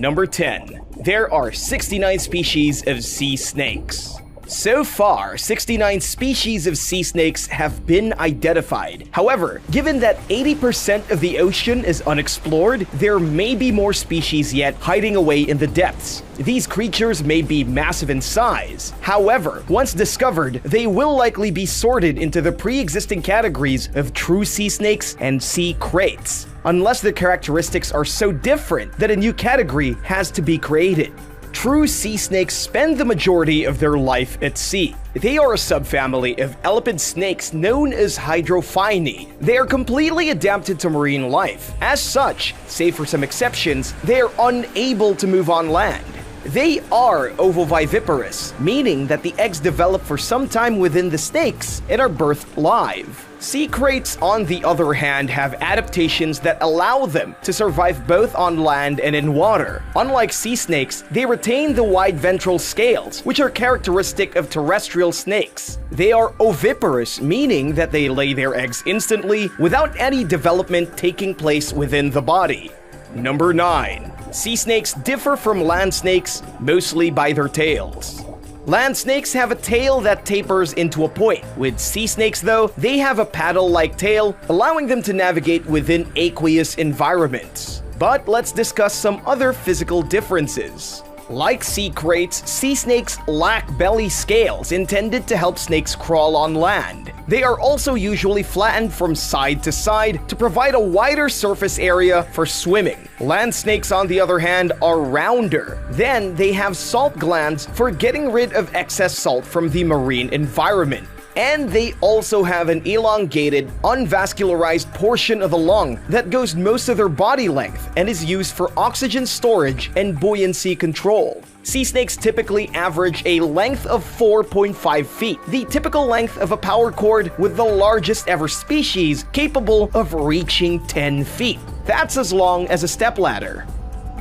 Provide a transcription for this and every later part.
Number 10. There are 69 species of sea snakes. So far, 69 species of sea snakes have been identified. However, given that 80% of the ocean is unexplored, there may be more species yet hiding away in the depths. These creatures may be massive in size. However, once discovered, they will likely be sorted into the pre-existing categories of true sea snakes and sea kraits, unless the characteristics are so different that a new category has to be created. True sea snakes spend the majority of their life at sea. They are a subfamily of elipid snakes known as Hydrophini. They are completely adapted to marine life. As such, save for some exceptions, they are unable to move on land. They are ovoviviparous, meaning that the eggs develop for some time within the snakes and are birthed live. Sea kraits, on the other hand, have adaptations that allow them to survive both on land and in water. Unlike sea snakes, they retain the wide ventral scales, which are characteristic of terrestrial snakes. They are oviparous, meaning that they lay their eggs instantly without any development taking place within the body. Number 9. Sea snakes differ from land snakes mostly by their tails. Land snakes have a tail that tapers into a point. With sea snakes, though, they have a paddle-like tail, allowing them to navigate within aqueous environments. But let's discuss some other physical differences. Like sea kraits, sea snakes lack belly scales intended to help snakes crawl on land. They are also usually flattened from side to side to provide a wider surface area for swimming. Land snakes, on the other hand, are rounder. Then they have salt glands for getting rid of excess salt from the marine environment. And they also have an elongated, unvascularized portion of the lung that goes most of their body length and is used for oxygen storage and buoyancy control. Sea snakes typically average a length of 4.5 feet, the typical length of a power cord, with the largest ever species capable of reaching 10 feet. That's as long as a stepladder.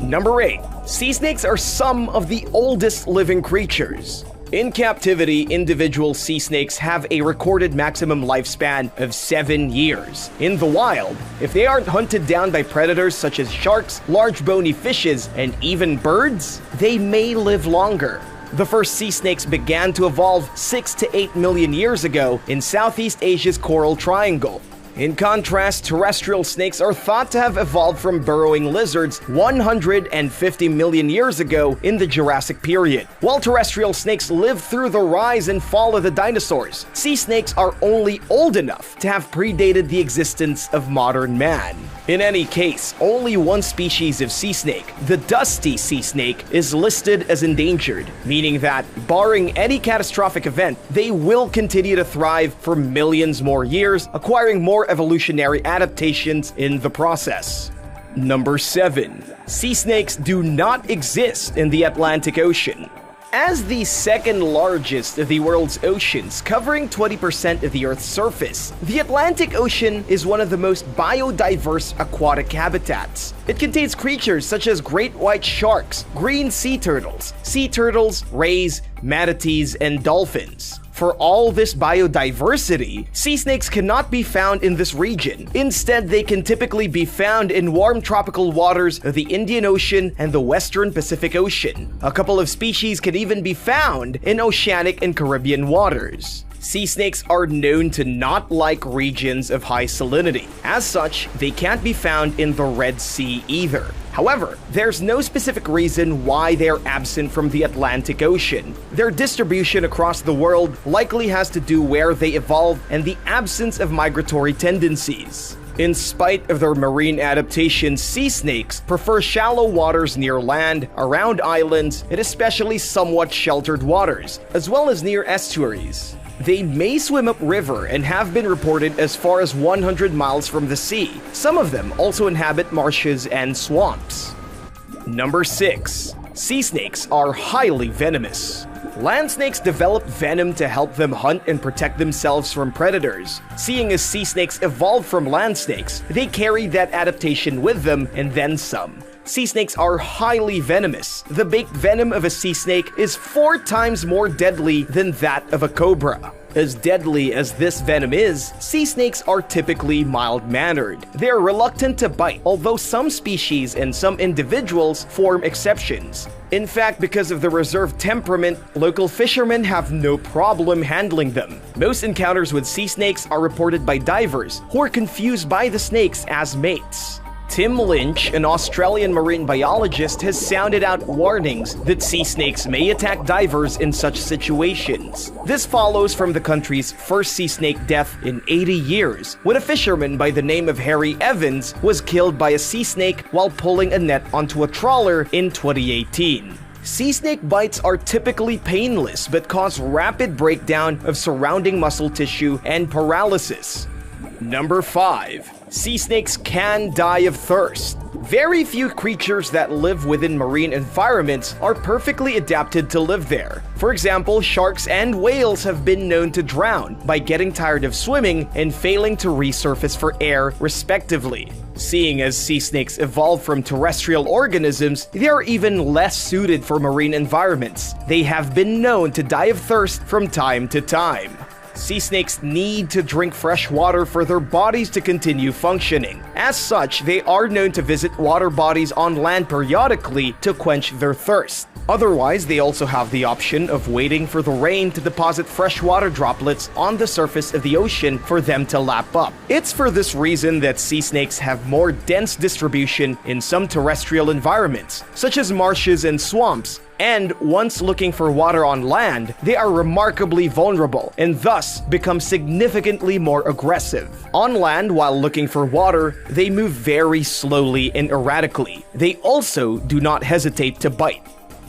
Number 8. Sea snakes are some of the oldest living creatures. In captivity, individual sea snakes have a recorded maximum lifespan of 7 years. In the wild, if they aren't hunted down by predators such as sharks, large bony fishes, and even birds, they may live longer. The first sea snakes began to evolve 6 to 8 million years ago in Southeast Asia's Coral Triangle. In contrast, terrestrial snakes are thought to have evolved from burrowing lizards 150 million years ago in the Jurassic period. While terrestrial snakes lived through the rise and fall of the dinosaurs, sea snakes are only old enough to have predated the existence of modern man. In any case, only one species of sea snake, the dusty sea snake, is listed as endangered, meaning that, barring any catastrophic event, they will continue to thrive for millions more years, acquiring more evolutionary adaptations in the process. Number 7. Sea snakes do not exist in the Atlantic Ocean. As the second largest of the world's oceans, covering 20% of the Earth's surface, the Atlantic Ocean is one of the most biodiverse aquatic habitats. It contains creatures such as great white sharks, green sea turtles, rays, manatees, and dolphins. For all this biodiversity, sea snakes cannot be found in this region. Instead, they can typically be found in warm tropical waters of the Indian Ocean and the Western Pacific Ocean. A couple of species can even be found in oceanic and Caribbean waters. Sea snakes are known to not like regions of high salinity. As such, they can't be found in the Red Sea either. However, there's no specific reason why they're absent from the Atlantic Ocean. Their distribution across the world likely has to do where they evolved and the absence of migratory tendencies. In spite of their marine adaptations, sea snakes prefer shallow waters near land, around islands, and especially somewhat sheltered waters, as well as near estuaries. They may swim upriver and have been reported as far as 100 miles from the sea. Some of them also inhabit marshes and swamps. Number 6. Sea snakes are highly venomous. Land snakes develop venom to help them hunt and protect themselves from predators. Seeing as sea snakes evolved from land snakes, they carry that adaptation with them and then some. Sea snakes are highly venomous. The baked venom of a sea snake is 4 times more deadly than that of a cobra. As deadly as this venom is, sea snakes are typically mild-mannered. They are reluctant to bite, although some species and some individuals form exceptions. In fact, because of the reserved temperament, local fishermen have no problem handling them. Most encounters with sea snakes are reported by divers who are confused by the snakes as mates. Tim Lynch, an Australian marine biologist, has sounded out warnings that sea snakes may attack divers in such situations. This follows from the country's first sea snake death in 80 years, when a fisherman by the name of Harry Evans was killed by a sea snake while pulling a net onto a trawler in 2018. Sea snake bites are typically painless but cause rapid breakdown of surrounding muscle tissue and paralysis. Number 5. Sea snakes can die of thirst. Very few creatures that live within marine environments are perfectly adapted to live there. For example, sharks and whales have been known to drown by getting tired of swimming and failing to resurface for air, respectively. Seeing as sea snakes evolved from terrestrial organisms, they are even less suited for marine environments. They have been known to die of thirst from time to time. Sea snakes need to drink fresh water for their bodies to continue functioning. As such, they are known to visit water bodies on land periodically to quench their thirst. Otherwise, they also have the option of waiting for the rain to deposit freshwater droplets on the surface of the ocean for them to lap up. It's for this reason that sea snakes have more dense distribution in some terrestrial environments, such as marshes and swamps, and once looking for water on land, they are remarkably vulnerable and thus become significantly more aggressive. On land, while looking for water, they move very slowly and erratically. They also do not hesitate to bite.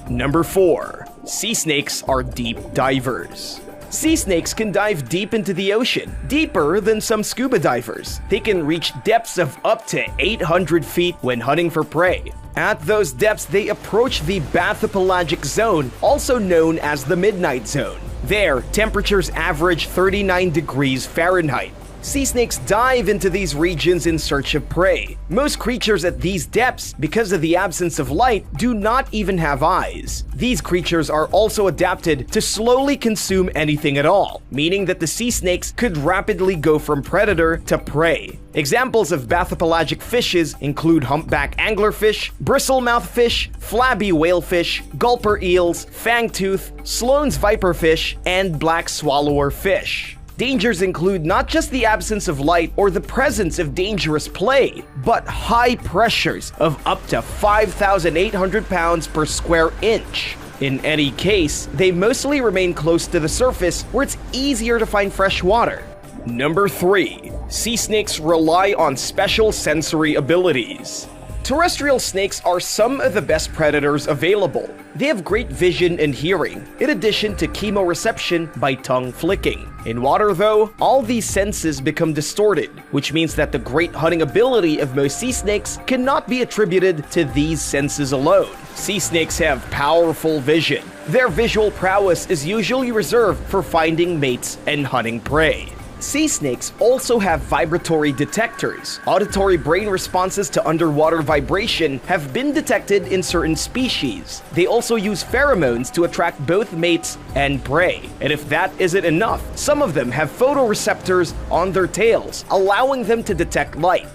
Number 4. Sea snakes are deep divers. Sea snakes can dive deep into the ocean, deeper than some scuba divers. They can reach depths of up to 800 feet when hunting for prey. At those depths, they approach the bathypelagic zone, also known as the midnight zone. There, temperatures average 39 degrees Fahrenheit. Sea snakes dive into these regions in search of prey. Most creatures at these depths, because of the absence of light, do not even have eyes. These creatures are also adapted to slowly consume anything at all, meaning that the sea snakes could rapidly go from predator to prey. Examples of bathypelagic fishes include humpback anglerfish, bristlemouth fish, flabby whalefish, gulper eels, fangtooth, Sloan's viperfish, and black swallower fish. Dangers include not just the absence of light or the presence of dangerous prey, but high pressures of up to 5,800 pounds per square inch. In any case, they mostly remain close to the surface where it's easier to find fresh water. Number 3. Sea snakes rely on special sensory abilities. Terrestrial snakes are some of the best predators available. They have great vision and hearing, in addition to chemoreception by tongue flicking. In water, though, all these senses become distorted, which means that the great hunting ability of most sea snakes cannot be attributed to these senses alone. Sea snakes have powerful vision. Their visual prowess is usually reserved for finding mates and hunting prey. Sea snakes also have vibratory detectors. Auditory brain responses to underwater vibration have been detected in certain species. They also use pheromones to attract both mates and prey. And if that isn't enough, some of them have photoreceptors on their tails, allowing them to detect light.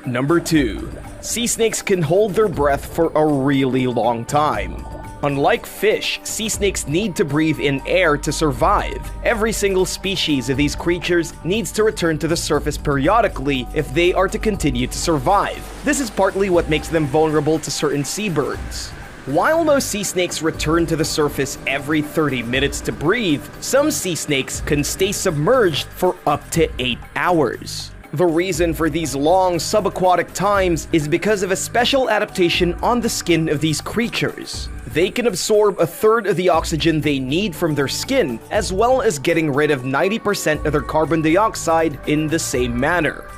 Number 2. Sea snakes can hold their breath for a really long time. Unlike fish, sea snakes need to breathe in air to survive. Every single species of these creatures needs to return to the surface periodically if they are to continue to survive. This is partly what makes them vulnerable to certain seabirds. While most sea snakes return to the surface every 30 minutes to breathe, some sea snakes can stay submerged for up to 8 hours. The reason for these long subaquatic times is because of a special adaptation on the skin of these creatures. They can absorb a third of the oxygen they need from their skin, as well as getting rid of 90% of their carbon dioxide in the same manner.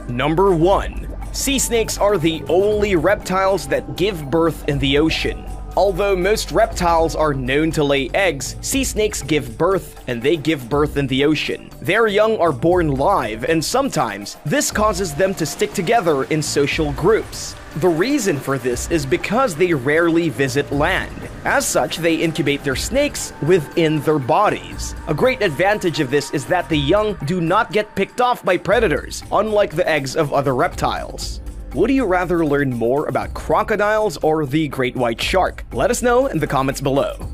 Number 1. Sea snakes are the only reptiles that give birth in the ocean. Although most reptiles are known to lay eggs, sea snakes give birth, and they give birth in the ocean. Their young are born live, and sometimes this causes them to stick together in social groups. The reason for this is because they rarely visit land. As such, they incubate their snakes within their bodies. A great advantage of this is that the young do not get picked off by predators, unlike the eggs of other reptiles. Would you rather learn more about crocodiles or the great white shark? Let us know in the comments below.